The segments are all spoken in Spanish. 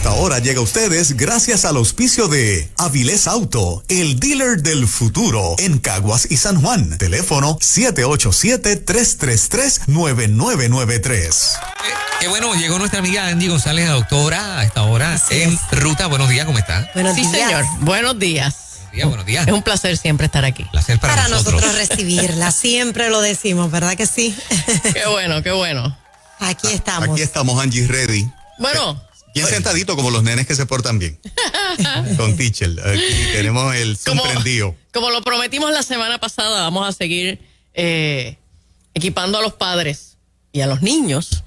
Esta hora llega a ustedes gracias al auspicio de Avilés Auto, el dealer del futuro en Caguas y San Juan. Teléfono 787-333-9993. Qué bueno, llegó nuestra amiga Angie González, doctora, a esta hora en ruta. Buenos días, ¿cómo está? Buenos días. Señor. Buenos días. Buenos días. Es un placer siempre estar aquí. Placer para nosotros recibirla, siempre lo decimos, ¿verdad que sí? Qué bueno, qué bueno. Aquí estamos. Aquí estamos, Angie, ready. Bueno. Bien sentadito como los nenes que se portan bien. Con teacher. Aquí tenemos el sorprendido. Como lo prometimos la semana pasada, vamos a seguir equipando a los padres y a los niños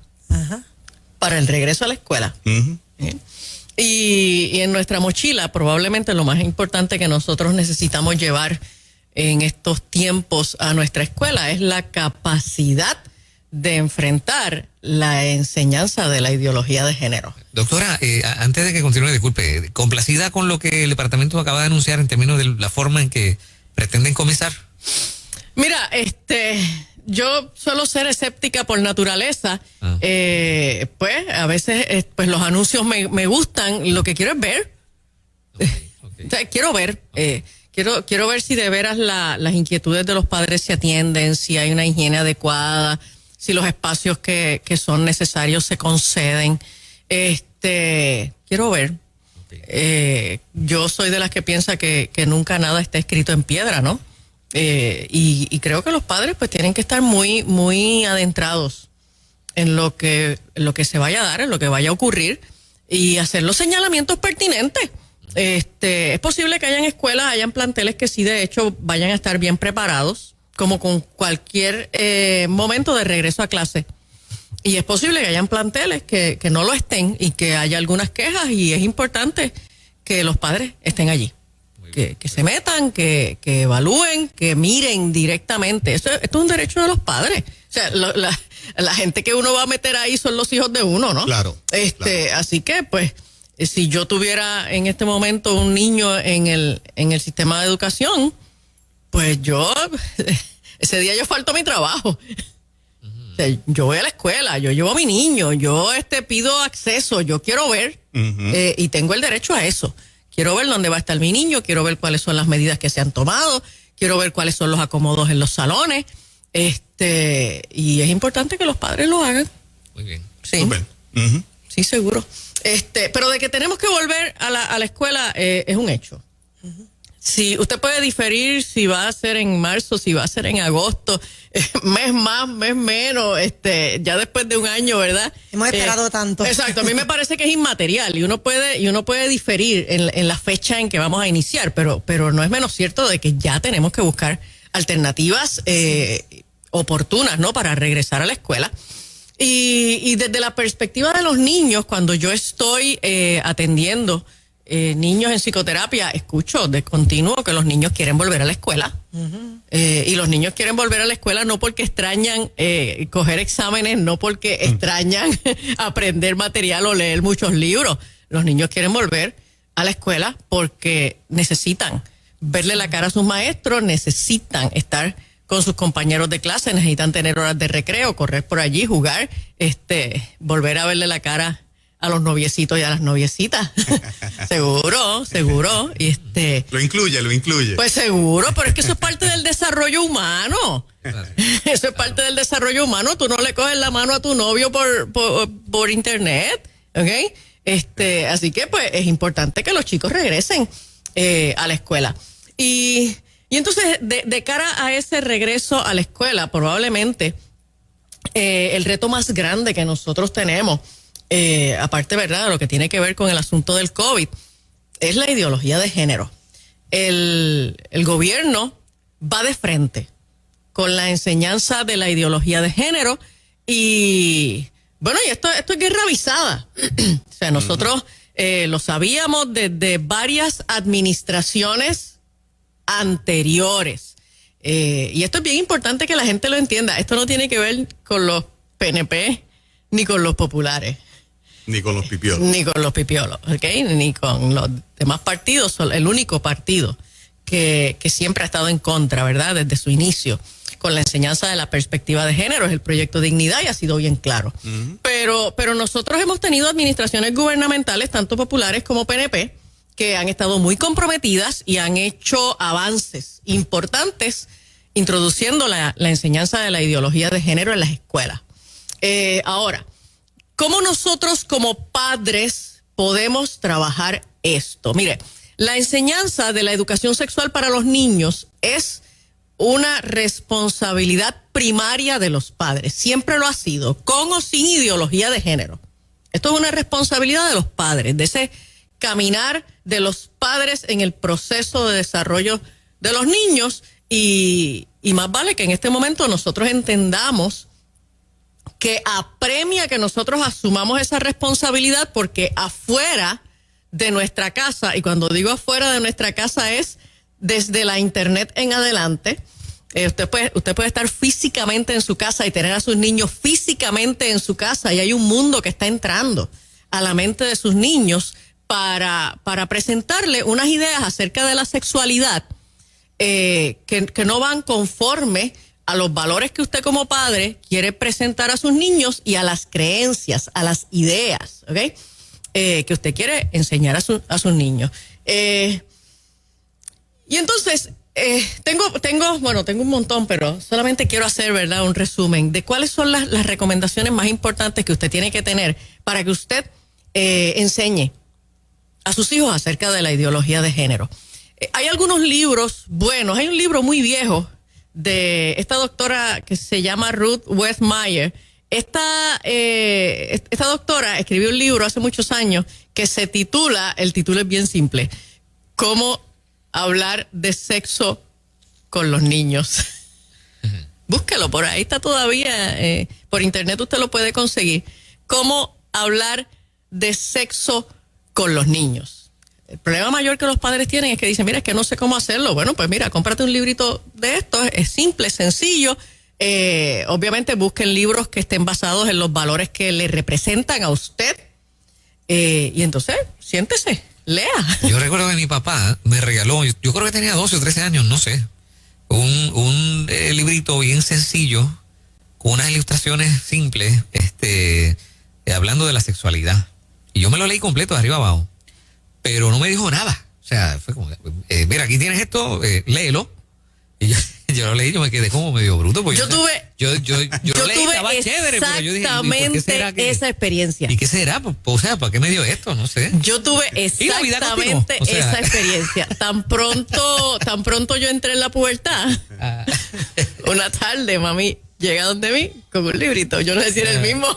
para el regreso a la escuela. Y en nuestra mochila, probablemente lo más importante que nosotros necesitamos llevar en estos tiempos a nuestra escuela es la capacidad de enfrentar la enseñanza de la ideología de género. Doctora, antes de que continúe, disculpe, complacida con lo que el departamento acaba de anunciar en términos de la forma en que pretenden comenzar. Mira, yo suelo ser escéptica por naturaleza. Pues a veces pues los anuncios me gustan. Lo que quiero es ver. O sea, quiero ver. Quiero ver si de veras las inquietudes de los padres se atienden, si hay una higiene adecuada, si los espacios que son necesarios se conceden. Quiero ver. Yo soy de las que piensa que nunca nada está escrito en piedra, ¿no? Y creo que los padres pues tienen que estar muy, muy adentrados en lo que se vaya a dar, en lo que vaya a ocurrir y hacer los señalamientos pertinentes. Es posible que hayan escuelas, hayan planteles que sí de hecho vayan a estar bien preparados, como con cualquier momento de regreso a clase. Y es posible que hayan planteles que no lo estén y que haya algunas quejas, y es importante que los padres estén allí. Que se metan, que evalúen, que miren directamente. Esto es un derecho de los padres. O sea, la gente que uno va a meter ahí son los hijos de uno, ¿no? Claro. Claro. Así que, pues, si yo tuviera en este momento un niño en el sistema de educación, pues ese día yo falto a mi trabajo. O sea, yo voy a la escuela, yo llevo a mi niño, yo pido acceso, yo quiero ver y tengo el derecho a eso. Quiero ver dónde va a estar mi niño, quiero ver cuáles son las medidas que se han tomado, quiero ver cuáles son los acomodos en los salones, y es importante que los padres lo hagan. Muy bien. Sí. Super. Sí, seguro. Pero de que tenemos que volver a la escuela es un hecho. Si usted puede diferir si va a ser en marzo, si va a ser en agosto, mes más, mes menos, ya después de un año, ¿verdad? Hemos esperado tanto. Exacto, a mí me parece que es inmaterial y uno puede diferir en la fecha en que vamos a iniciar, pero no es menos cierto de que ya tenemos que buscar alternativas oportunas, ¿no? Para regresar a la escuela. Y desde la perspectiva de los niños, cuando yo estoy atendiendo niños en psicoterapia, escucho de continuo que los niños quieren volver a la escuela. Y los niños quieren volver a la escuela no porque extrañan coger exámenes, no porque extrañan aprender material o leer muchos libros. Los niños quieren volver a la escuela porque necesitan verle la cara a sus maestros, necesitan estar con sus compañeros de clase, necesitan tener horas de recreo, correr por allí, jugar, volver a verle la cara a los noviecitos y a las noviecitas. Seguro. Y Lo incluye. Pues seguro, pero es que eso es parte del desarrollo humano. Eso es parte del desarrollo humano. Tú no le coges la mano a tu novio por internet, ¿ok? Así que pues es importante que los chicos regresen a la escuela. Y entonces, de cara a ese regreso a la escuela, probablemente el reto más grande que nosotros tenemos, aparte, ¿verdad?, lo que tiene que ver con el asunto del COVID, es la ideología de género. El gobierno va de frente con la enseñanza de la ideología de género y, bueno, y esto es guerra avisada. O sea, nosotros lo sabíamos desde varias administraciones anteriores. Y esto es bien importante que la gente lo entienda. Esto no tiene que ver con los PNP ni con los populares. Ni con los pipiolos. Ni con los pipiolos, ¿ok? Ni con los demás partidos. El único partido que siempre ha estado en contra, ¿verdad?, desde su inicio, con la enseñanza de la perspectiva de género, es el proyecto Dignidad y ha sido bien claro. Pero nosotros hemos tenido administraciones gubernamentales, tanto populares como PNP, que han estado muy comprometidas y han hecho avances importantes introduciendo la enseñanza de la ideología de género en las escuelas. Ahora, ¿cómo nosotros como padres podemos trabajar esto? Mire, la enseñanza de la educación sexual para los niños es una responsabilidad primaria de los padres. Siempre lo ha sido, con o sin ideología de género. Esto es una responsabilidad de los padres, de ese caminar de los padres en el proceso de desarrollo de los niños y más vale que en este momento nosotros entendamos que apremia que nosotros asumamos esa responsabilidad porque afuera de nuestra casa, y cuando digo afuera de nuestra casa es desde la internet en adelante, usted puede estar físicamente en su casa y tener a sus niños físicamente en su casa y hay un mundo que está entrando a la mente de sus niños para presentarle unas ideas acerca de la sexualidad que no van conforme a los valores que usted como padre quiere presentar a sus niños y a las creencias, a las ideas, ¿ok? Que usted quiere enseñar a sus niños. Y entonces, tengo un montón, pero solamente quiero hacer, ¿verdad?, un resumen de cuáles son las recomendaciones más importantes que usted tiene que tener para que usted enseñe a sus hijos acerca de la ideología de género. Hay algunos libros buenos, hay un libro muy viejo de esta doctora que se llama Ruth Westmeyer. Esta doctora escribió un libro hace muchos años que se titula, el título es bien simple, ¿Cómo hablar de sexo con los niños? Búsquelo, por ahí está todavía, por internet usted lo puede conseguir. ¿Cómo hablar de sexo con los niños? El problema mayor que los padres tienen es que dicen, mira, es que no sé cómo hacerlo. Bueno, pues mira, cómprate un librito de esto, es simple, sencillo. Obviamente busquen libros que estén basados en los valores que le representan a usted. Y entonces, siéntese, lea. Yo recuerdo que mi papá me regaló, yo creo que tenía 12 o 13 años, no sé, un librito bien sencillo, con unas ilustraciones simples, hablando de la sexualidad. Y yo me lo leí completo de arriba abajo, pero no me dijo nada. O sea, fue como, mira, aquí tienes esto, léelo. Y yo lo leí, yo me quedé como medio bruto. Porque yo lo leí, estaba chévere, pero yo dije, ¿por qué será esa experiencia. ¿Y qué será? O sea, ¿para qué me dio esto? No sé. Yo tuve exactamente esa experiencia. Tan pronto yo entré en la pubertad, una tarde, mami llega donde mí con un librito. Yo no sé si era el mismo.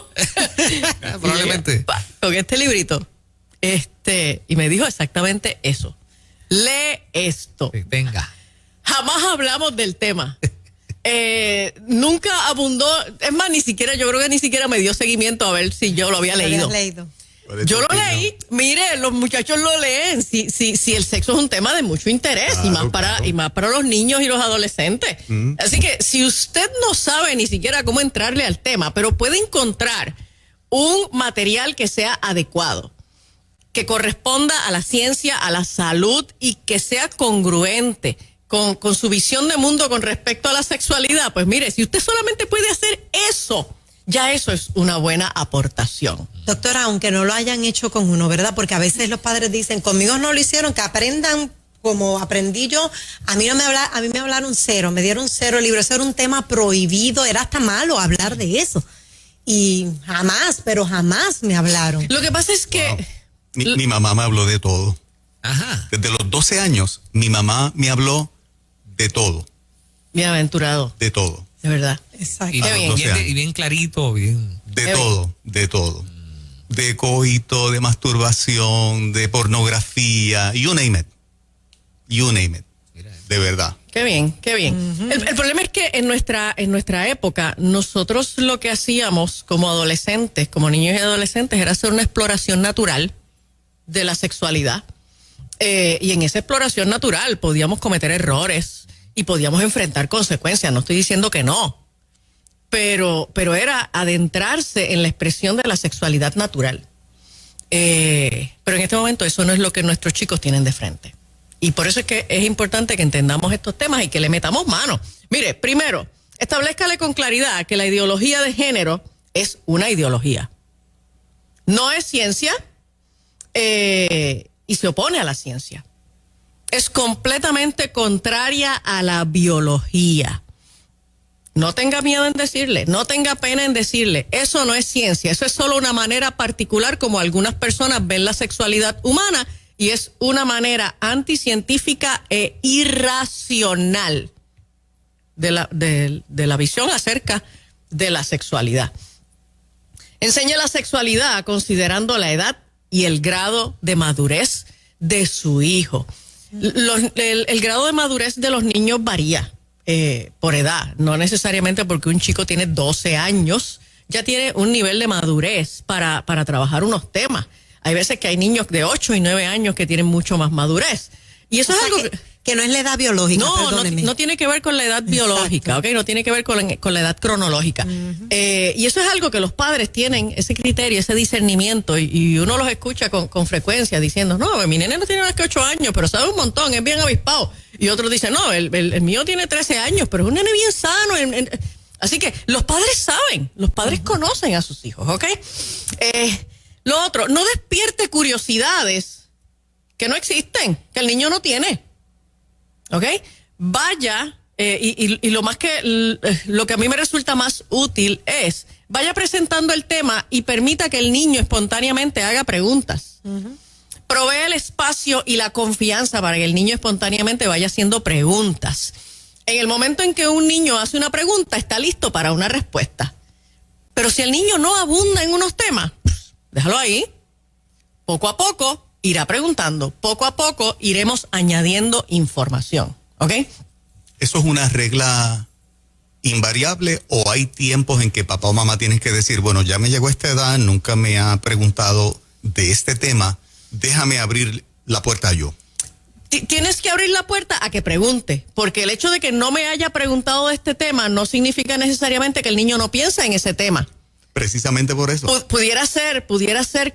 Probablemente. Con este librito. Y me dijo exactamente eso. Lee esto. Sí, venga. Jamás hablamos del tema. Nunca abundó. Es más, yo creo que ni siquiera me dio seguimiento a ver si yo lo había leído. Yo lo leí. Mire, los muchachos lo leen. Si el sexo es un tema de mucho interés, claro, y más para los niños y los adolescentes. Así que si usted no sabe ni siquiera cómo entrarle al tema, pero puede encontrar un material que sea adecuado, que corresponda a la ciencia, a la salud y que sea congruente con su visión de mundo con respecto a la sexualidad, pues mire, si usted solamente puede hacer eso, ya eso es una buena aportación. Doctora, aunque no lo hayan hecho con uno, ¿verdad? Porque a veces los padres dicen, conmigo no lo hicieron, que aprendan como aprendí yo. A mí me hablaron cero, me dieron cero libros, eso era un tema prohibido, era hasta malo hablar de eso. Y jamás me hablaron. Lo que pasa es que... Wow. Mi mamá me habló de todo. Ajá. Desde los 12 años, mi mamá me habló de todo. Bienaventurado. De todo. De verdad. Exacto. Y bien clarito, bien. De todo. De coito, de masturbación, de pornografía, you name it. De verdad. Qué bien. El problema es que en nuestra época, nosotros lo que hacíamos como adolescentes, como niños y adolescentes, era hacer una exploración natural de la sexualidad. Y en esa exploración natural podíamos cometer errores y podíamos enfrentar consecuencias. No estoy diciendo que no, pero era adentrarse en la expresión de la sexualidad natural. Pero en este momento eso no es lo que nuestros chicos tienen de frente. Y por eso es que es importante que entendamos estos temas y que le metamos mano. Mire, primero, Establezcale con claridad que la ideología de género es una ideología. No es ciencia y se opone a la ciencia. Es completamente contraria a la biología. No tenga miedo en decirle, no tenga pena en decirle, eso no es ciencia, eso es solo una manera particular como algunas personas ven la sexualidad humana y es una manera anticientífica e irracional de la visión acerca de la sexualidad. Enseñe la sexualidad considerando la edad y el grado de madurez de su hijo. El grado de madurez de los niños varía. Por edad, no necesariamente porque un chico tiene 12 años, ya tiene un nivel de madurez para trabajar unos temas. Hay veces que hay niños de 8 y 9 años que tienen mucho más madurez. Y eso es algo que no es la edad biológica, no tiene que ver con la edad biológica, ¿ok? No tiene que ver con la edad cronológica. Y eso es algo que los padres tienen, ese criterio, ese discernimiento, y uno los escucha con frecuencia diciendo, no, mi nene no tiene más que 8 años, pero sabe un montón, es bien avispado. Y otros dicen, no, el mío tiene 13 años, pero es un nene bien sano. Así que los padres saben, los padres conocen a sus hijos, ¿ok? Lo otro, no despierte curiosidades que no existen, que el niño no tiene. ¿Ok? Vaya, y lo que a mí me resulta más útil es, vaya presentando el tema y permita que el niño espontáneamente haga preguntas. Provee el espacio y la confianza para que el niño espontáneamente vaya haciendo preguntas. En el momento en que un niño hace una pregunta, está listo para una respuesta. Pero si el niño no abunda en unos temas, déjalo ahí. Poco a poco irá preguntando. Poco a poco iremos añadiendo información. ¿Ok? ¿Eso es una regla invariable o hay tiempos en que papá o mamá tienen que decir, bueno, ya me llegó esta edad, nunca me ha preguntado de este tema, déjame abrir la puerta yo? Tienes que abrir la puerta a que pregunte, porque el hecho de que no me haya preguntado de este tema no significa necesariamente que el niño no piensa en ese tema. Precisamente por eso. Pudiera ser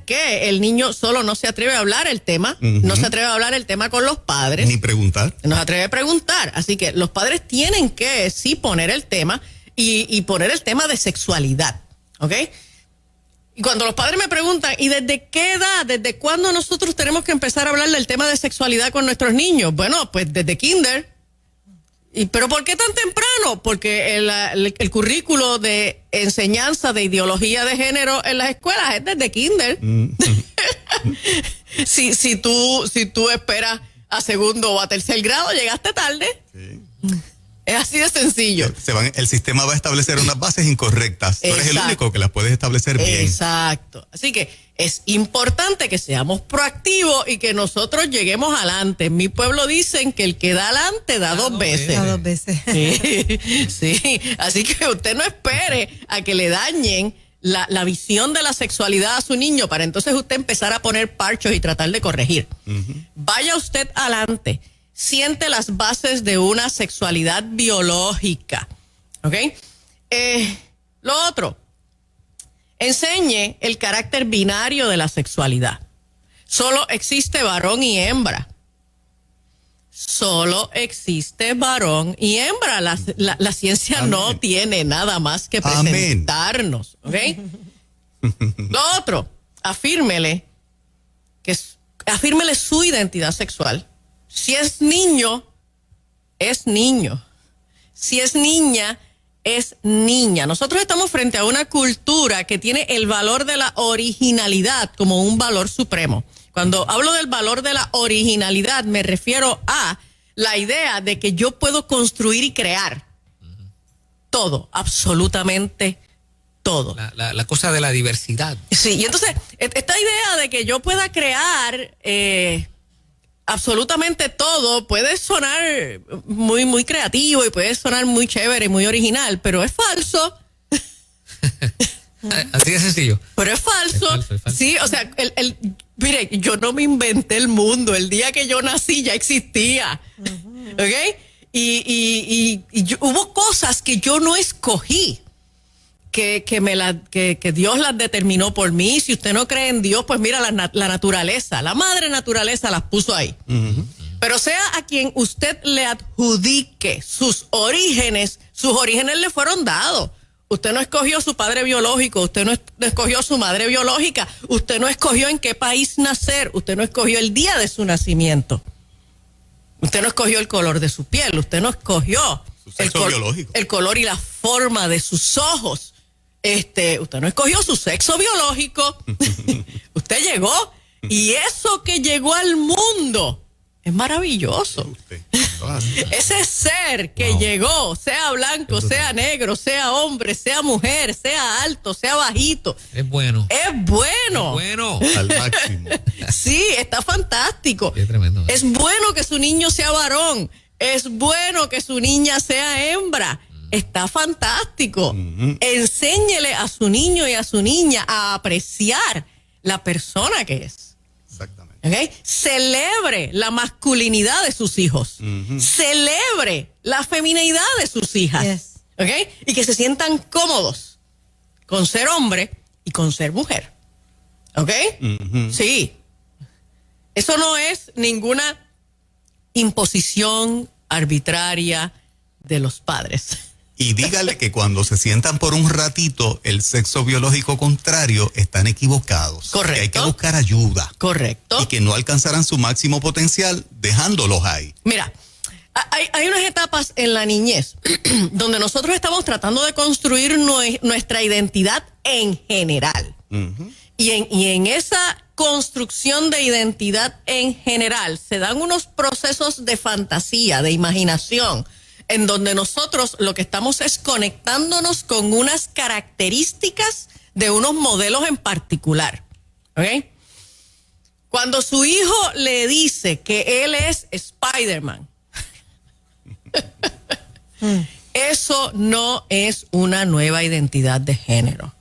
que el niño solo no se atreve a hablar el tema, no se atreve a hablar el tema con los padres. Ni preguntar. No se atreve a preguntar. Así que los padres tienen que sí poner el tema y poner el tema de sexualidad. ¿Ok? Y cuando los padres me preguntan, ¿y desde qué edad, desde cuándo nosotros tenemos que empezar a hablar del tema de sexualidad con nuestros niños? Bueno, pues desde kinder. ¿Pero por qué tan temprano? Porque el currículo de enseñanza de ideología de género en las escuelas es desde kinder. Si tú esperas a segundo o a tercer grado, llegaste tarde. Sí. Es así de sencillo. El sistema va a establecer unas bases incorrectas. Tú eres el único que las puedes establecer bien. Exacto. Así que es importante que seamos proactivos y que nosotros lleguemos adelante. En mi pueblo dicen que el que da adelante da dos veces. Da 2 veces. Sí. Así que usted no espere a que le dañen la visión de la sexualidad a su niño para entonces usted empezar a poner parchos y tratar de corregir. Vaya usted adelante. Siente las bases de una sexualidad biológica. ¿Ok? Lo otro, enseñe el carácter binario de la sexualidad. Solo existe varón y hembra. Solo existe varón y hembra. La ciencia Amén. No tiene nada más que presentarnos. ¿Ok? Lo otro, afírmele su identidad sexual. Si es niño, es niño. Si es niña, es niña. Nosotros estamos frente a una cultura que tiene el valor de la originalidad como un valor supremo. Cuando hablo del valor de la originalidad, me refiero a la idea de que yo puedo construir y crear todo, absolutamente todo. La cosa de la diversidad. Sí, y entonces, esta idea de que yo pueda crear absolutamente todo puede sonar muy, muy creativo y puede sonar muy chévere y muy original, pero es falso. Así de sencillo. Pero es falso. Es falso. Sí, o sea, mire, yo no me inventé el mundo. El día que yo nací ya existía. ¿Ok? Y hubo cosas que yo no escogí. Que Dios las determinó por mí. Si usted no cree en Dios, pues mira la naturaleza, la madre naturaleza las puso ahí. Pero sea a quien usted le adjudique sus orígenes le fueron dados. Usted no escogió su padre biológico, usted no escogió su madre biológica, usted no escogió en qué país nacer, usted no escogió el día de su nacimiento. Usted no escogió el color de su piel, usted no escogió su sexo biológico, el color y la forma de sus ojos. Usted no escogió su sexo biológico. Usted llegó y eso que llegó al mundo es maravilloso. Ese ser que llegó, sea blanco, sea negro, sea hombre, sea mujer, sea alto, sea bajito. Es bueno. Es bueno. Es bueno. Al máximo. Sí, está fantástico. Qué tremendo. Es bueno que su niño sea varón. Es bueno que su niña sea hembra. Está fantástico. Enséñele a su niño y a su niña a apreciar la persona que es. Exactamente. ¿Okay? Celebre la masculinidad de sus hijos. Celebre la feminidad de sus hijas. Yes. ¿Okay? Y que se sientan cómodos con ser hombre y con ser mujer. ¿Ok? Sí. Eso no es ninguna imposición arbitraria de los padres. Y dígale que cuando se sientan por un ratito el sexo biológico contrario, están equivocados. Correcto. Que hay que buscar ayuda. Correcto. Y que no alcanzarán su máximo potencial dejándolos ahí. Mira, hay unas etapas en la niñez donde nosotros estamos tratando de construir nuestra identidad en general. Y en esa construcción de identidad en general se dan unos procesos de fantasía, de imaginación, en donde nosotros lo que estamos es conectándonos con unas características de unos modelos en particular. ¿Ok? Cuando su hijo le dice que él es Spider-Man, eso no es una nueva identidad de género.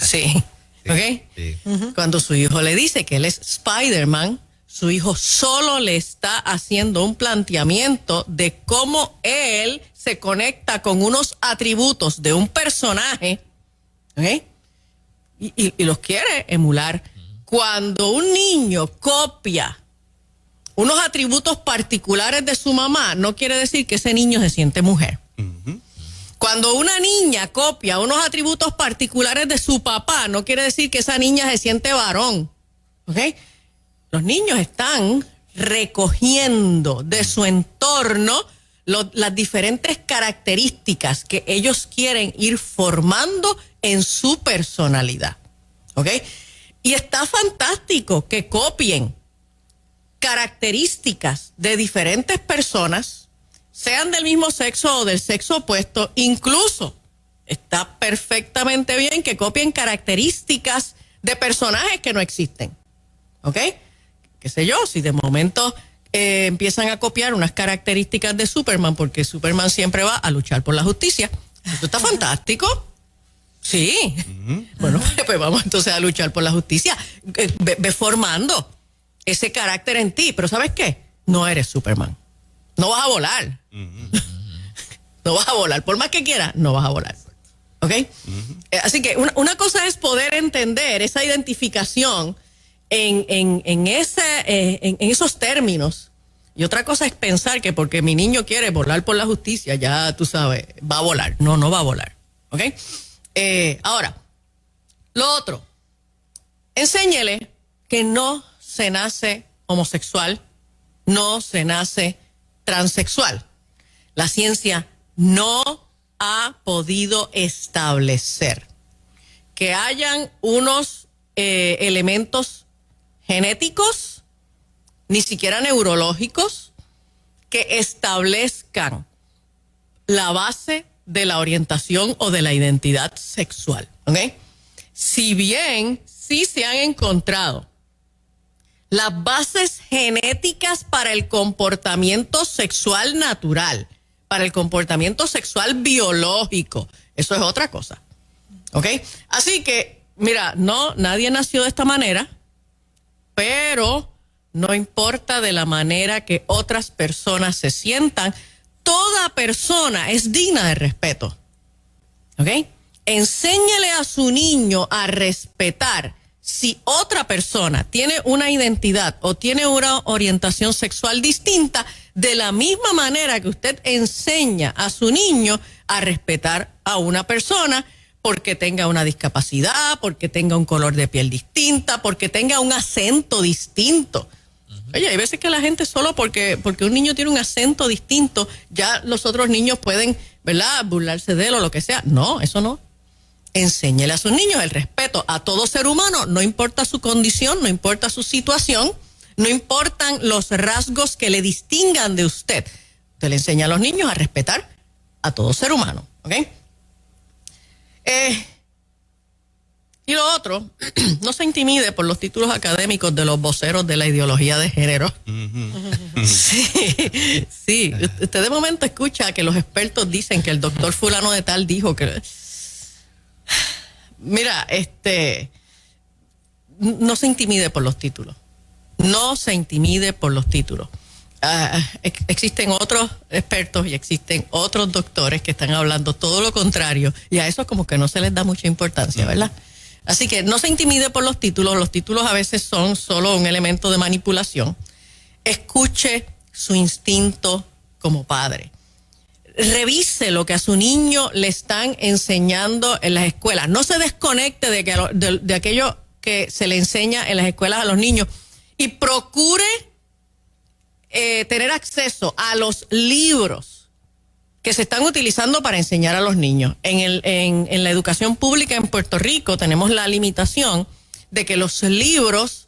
Sí. ¿Ok? Sí. Cuando su hijo le dice que él es Spider-Man, su hijo solo le está haciendo un planteamiento de cómo él se conecta con unos atributos de un personaje, ¿ok? Y los quiere emular. Cuando un niño copia unos atributos particulares de su mamá, no quiere decir que ese niño se siente mujer. Cuando una niña copia unos atributos particulares de su papá, no quiere decir que esa niña se siente varón. ¿Ok? Los niños están recogiendo de su entorno las diferentes características que ellos quieren ir formando en su personalidad. ¿Ok? Y está fantástico que copien características de diferentes personas, sean del mismo sexo o del sexo opuesto. Incluso está perfectamente bien que copien características de personajes que no existen. ¿Ok? Qué sé yo, si de momento empiezan a copiar unas características de Superman, porque Superman siempre va a luchar por la justicia. Esto está fantástico. Sí. Bueno, pues vamos entonces a luchar por la justicia. Ve formando ese carácter en ti. Pero ¿sabes qué? No eres Superman. No vas a volar. No vas a volar. Por más que quieras, no vas a volar. ¿Ok? Así que una cosa es poder entender esa identificación en esos términos. Y otra cosa es pensar que porque mi niño quiere volar por la justicia, ya tú sabes, va a volar. No, no va a volar. ¿Ok? Ahora, lo otro. Enséñele que no se nace homosexual, no se nace transexual. La ciencia no ha podido establecer que hayan unos elementos genéticos, ni siquiera neurológicos, que establezcan la base de la orientación o de la identidad sexual. ¿Ok? Si bien sí se han encontrado las bases genéticas para el comportamiento sexual natural, para el comportamiento sexual biológico, eso es otra cosa. ¿Ok? Así que, mira, no, nadie nació de esta manera, pero no importa de la manera que otras personas se sientan, toda persona es digna de respeto. ¿Ok? Enséñele a su niño a respetar si otra persona tiene una identidad o tiene una orientación sexual distinta, de la misma manera que usted enseña a su niño a respetar a una persona porque tenga una discapacidad, porque tenga un color de piel distinta, porque tenga un acento distinto. Oye, hay veces que la gente solo porque un niño tiene un acento distinto, ya los otros niños pueden, ¿verdad?, burlarse de él o lo que sea. No, eso no. Enséñele a sus niños el respeto a todo ser humano, no importa su condición, no importa su situación, no importan los rasgos que le distingan de usted. Usted le enseña a los niños a respetar a todo ser humano, ¿ok? Y lo otro, no se intimide por los títulos académicos de los voceros de la ideología de género. Sí, usted de momento escucha que los expertos dicen que el doctor fulano de tal dijo que... Mira, no se intimide por los títulos. No se intimide por los títulos. Existen otros expertos y existen otros doctores que están hablando todo lo contrario y a eso como que no se les da mucha importancia, ¿verdad? Así que no se intimide por los títulos a veces son solo un elemento de manipulación. Escuche su instinto como padre. Revise lo que a su niño le están enseñando en las escuelas. No se desconecte de aquello que se le enseña en las escuelas a los niños y procure tener acceso a los libros que se están utilizando para enseñar a los niños. En la educación pública en Puerto Rico tenemos la limitación de que los libros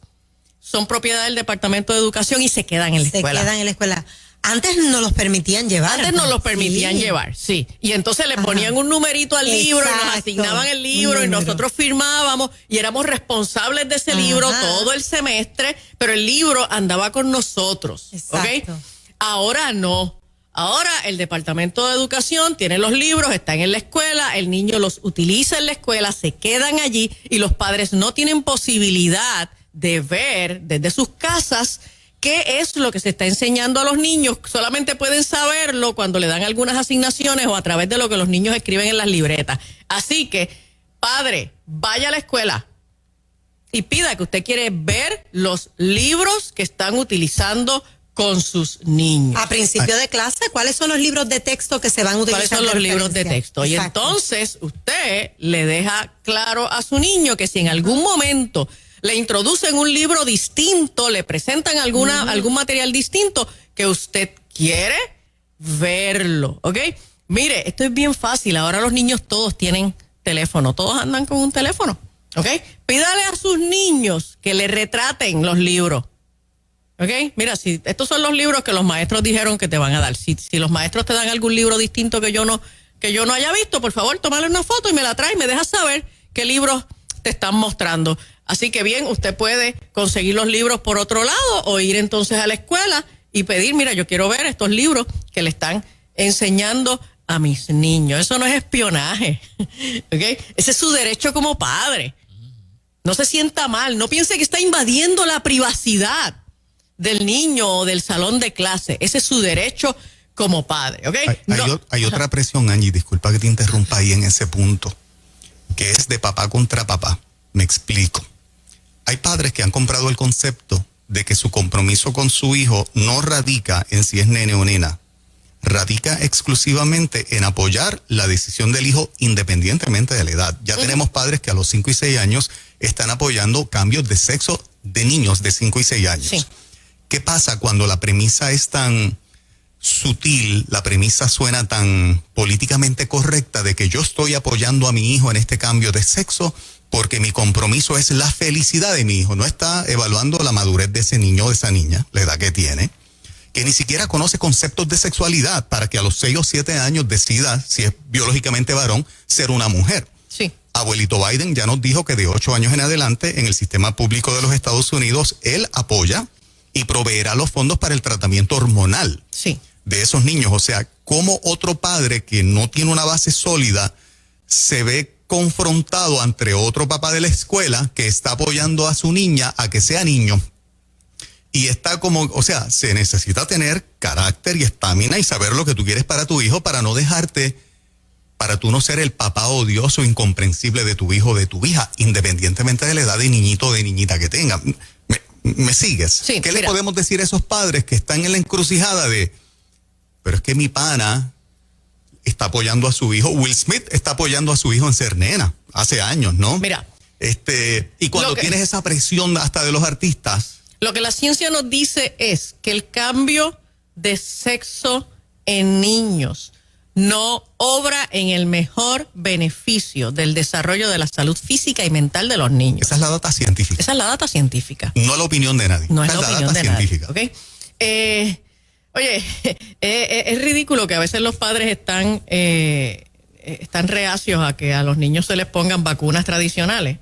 son propiedad del Departamento de Educación y se quedan en la escuela. Se quedan en la escuela. Antes no los permitían llevar. Antes no los permitían llevar, sí. Y entonces le ponían un numerito al libro y nos asignaban el libro y nosotros firmábamos y éramos responsables de ese libro todo el semestre, pero el libro andaba con nosotros. Exacto. ¿Ok? Ahora no. Ahora el Departamento de Educación tiene los libros, están en la escuela, el niño los utiliza en la escuela, se quedan allí y los padres no tienen posibilidad de ver desde sus casas qué es lo que se está enseñando a los niños. Solamente pueden saberlo cuando le dan algunas asignaciones o a través de lo que los niños escriben en las libretas. Así que, padre, vaya a la escuela y pida que usted quiere ver los libros que están utilizando con sus niños. A principio de clase, ¿cuáles son los libros de texto que se van a utilizar? ¿Cuáles son los libros de texto? Exacto. Y entonces usted le deja claro a su niño que si en algún momento le introducen un libro distinto, le presentan algún material distinto, que usted quiere verlo, ¿ok? Mire, esto es bien fácil. Ahora los niños todos tienen teléfono, todos andan con un teléfono, ¿ok? Pídale a sus niños que le retraten los libros, ¿ok? Mira, si estos son los libros que los maestros dijeron que te van a dar. Si los maestros te dan algún libro distinto que yo no haya visto, por favor, tómale una foto y me la trae y me deja saber qué libros te están mostrando. Así que bien, usted puede conseguir los libros por otro lado o ir entonces a la escuela y pedir, mira, yo quiero ver estos libros que le están enseñando a mis niños. Eso no es espionaje, ¿ok? Ese es su derecho como padre. No se sienta mal, no piense que está invadiendo la privacidad del niño o del salón de clase. Ese es su derecho como padre, ¿ok? Hay otra presión, Angie, disculpa que te interrumpa ahí en ese punto, que es de papá contra papá. Me explico. Hay padres que han comprado el concepto de que su compromiso con su hijo no radica en si es nene o nena, radica exclusivamente en apoyar la decisión del hijo independientemente de la edad. Ya tenemos padres que a los 5 y 6 años están apoyando cambios de sexo de niños de 5 y 6 años. Sí. ¿Qué pasa cuando la premisa es tan sutil, la premisa suena tan políticamente correcta de que yo estoy apoyando a mi hijo en este cambio de sexo porque mi compromiso es la felicidad de mi hijo? No está evaluando la madurez de ese niño o de esa niña, la edad que tiene, que ni siquiera conoce conceptos de sexualidad para que a los 6 o 7 años decida, si es biológicamente varón, ser una mujer. Sí. Abuelito Biden ya nos dijo que de 8 años en adelante en el sistema público de los Estados Unidos él apoya y proveerá los fondos para el tratamiento hormonal de esos niños. O sea, ¿cómo otro padre que no tiene una base sólida se ve confrontado ante otro papá de la escuela que está apoyando a su niña a que sea niño? Y está como, o sea, se necesita tener carácter y estamina y saber lo que tú quieres para tu hijo para no dejarte para tú no ser el papá odioso, incomprensible de tu hijo o de tu hija, independientemente de la edad de niñito o de niñita que tenga. ¿Me sigues? Sí, ¿Qué mira. le podemos decir a esos padres que están en la encrucijada de, pero es que mi pana está apoyando a su hijo? Will Smith está apoyando a su hijo en ser nena hace años, ¿no? Mira. Y cuando tienes esa presión hasta de los artistas. Lo que la ciencia nos dice es que el cambio de sexo en niños no obra en el mejor beneficio del desarrollo de la salud física y mental de los niños. Esa es la data científica. Esa es la data científica. No la opinión de nadie. No es Esa la opinión data de nadie. científica. ¿Okay? Oye, es ridículo que a veces los padres están reacios a que a los niños se les pongan vacunas tradicionales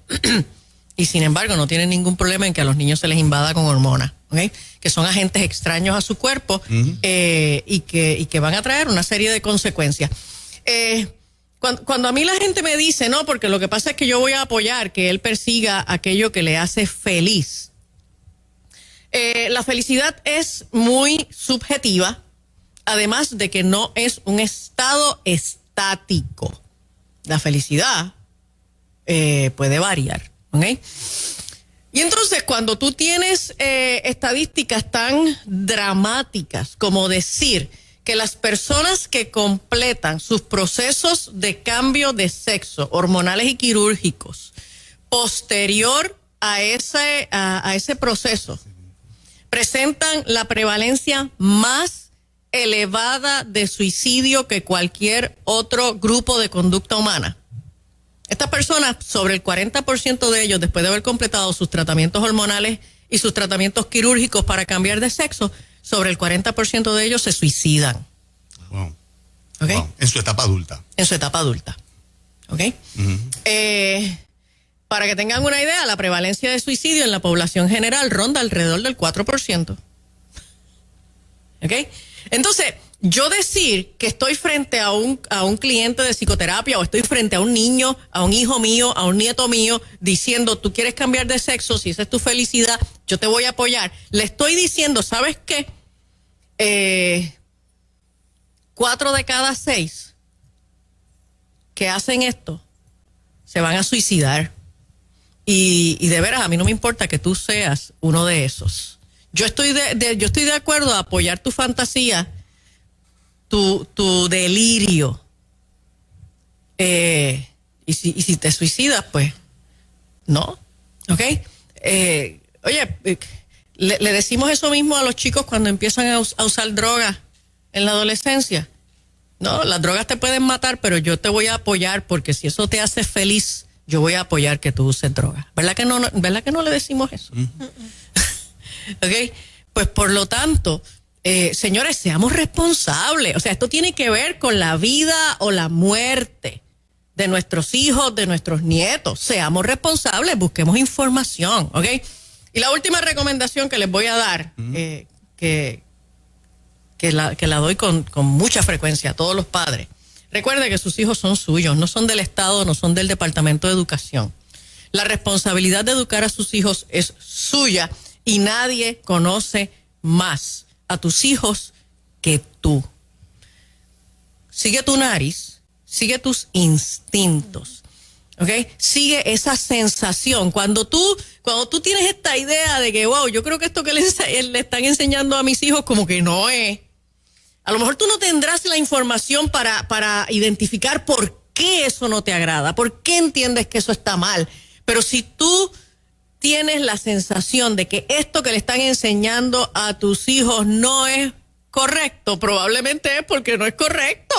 y sin embargo no tienen ningún problema en que a los niños se les invada con hormonas, ¿okay? Que son agentes extraños a su cuerpo y que van a traer una serie de consecuencias. Cuando a mí la gente me dice, no, porque lo que pasa es que yo voy a apoyar que él persiga aquello que le hace feliz. La felicidad es muy subjetiva, además de que no es un estado estático. La felicidad puede variar, ¿ok? Y entonces cuando tú tienes estadísticas tan dramáticas como decir que las personas que completan sus procesos de cambio de sexo, hormonales y quirúrgicos, posterior a ese proceso, presentan la prevalencia más elevada de suicidio que cualquier otro grupo de conducta humana. Estas personas, sobre el 40% de ellos, después de haber completado sus tratamientos hormonales y sus tratamientos quirúrgicos para cambiar de sexo, sobre el 40% de ellos se suicidan. Wow. ¿Okay? Wow. En su etapa adulta. En su etapa adulta. ¿Ok? Para que tengan una idea, la prevalencia de suicidio en la población general ronda alrededor del 4%. ¿Ok? Entonces, yo decir que estoy frente a un cliente de psicoterapia o estoy frente a un niño, a un hijo mío, a un nieto mío, diciendo, tú quieres cambiar de sexo, si esa es tu felicidad, yo te voy a apoyar. Le estoy diciendo, ¿sabes qué? 4 de cada 6 que hacen esto se van a suicidar. Y de veras, a mí no me importa que tú seas uno de esos. Yo estoy de acuerdo a apoyar tu fantasía, tu delirio. Y si te suicidas, pues, no. ¿Ok? Oye, le decimos eso mismo a los chicos cuando empiezan a usar drogas en la adolescencia. No, las drogas te pueden matar, pero yo te voy a apoyar porque si eso te hace feliz, yo voy a apoyar que tú uses drogas. ¿Verdad que no le decimos eso? ¿Ok? Pues por lo tanto, señores, seamos responsables. O sea, esto tiene que ver con la vida o la muerte de nuestros hijos, de nuestros nietos. Seamos responsables, busquemos información, ¿ok? Y la última recomendación que les voy a dar, que la doy con mucha frecuencia a todos los padres. Recuerde que sus hijos son suyos, no son del Estado, no son del Departamento de Educación. La responsabilidad de educar a sus hijos es suya y nadie conoce más a tus hijos que tú. Sigue tu nariz, sigue tus instintos, ¿ok? Sigue esa sensación. Cuando tú tienes esta idea de que, wow, yo creo que esto que le están enseñando a mis hijos como que no es. A lo mejor tú no tendrás la información para identificar por qué eso no te agrada, por qué entiendes que eso está mal. Pero si tú tienes la sensación de que esto que le están enseñando a tus hijos no es correcto, probablemente es porque no es correcto.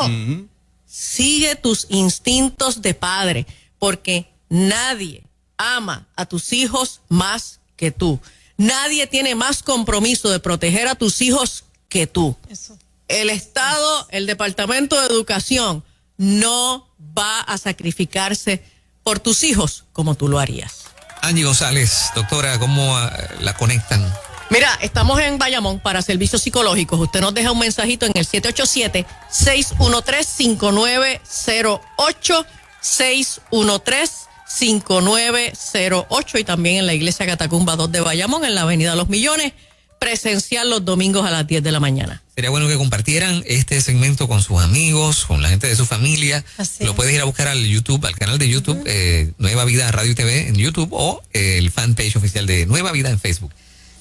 Sigue tus instintos de padre, porque nadie ama a tus hijos más que tú. Nadie tiene más compromiso de proteger a tus hijos que tú. Eso. El Estado, el Departamento de Educación no va a sacrificarse por tus hijos como tú lo harías. Angie González, doctora, ¿cómo la conectan? Mira, estamos en Bayamón para servicios psicológicos. Usted nos deja un mensajito en el 787-613-5908, 613-5908 y también en la Iglesia Catacumba 2 de Bayamón, en la Avenida Los Millones, presencial los domingos a las 10 de la mañana. Sería bueno que compartieran este segmento con sus amigos, con la gente de su familia. Así Lo es. puedes ir a buscar al YouTube, al canal de YouTube, Nueva Vida Radio y TV en YouTube, o el fanpage oficial de Nueva Vida en Facebook.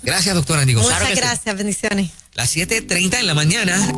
Gracias, doctora Andy González. Muchas gracias, bendiciones. Las 7:30 en la mañana.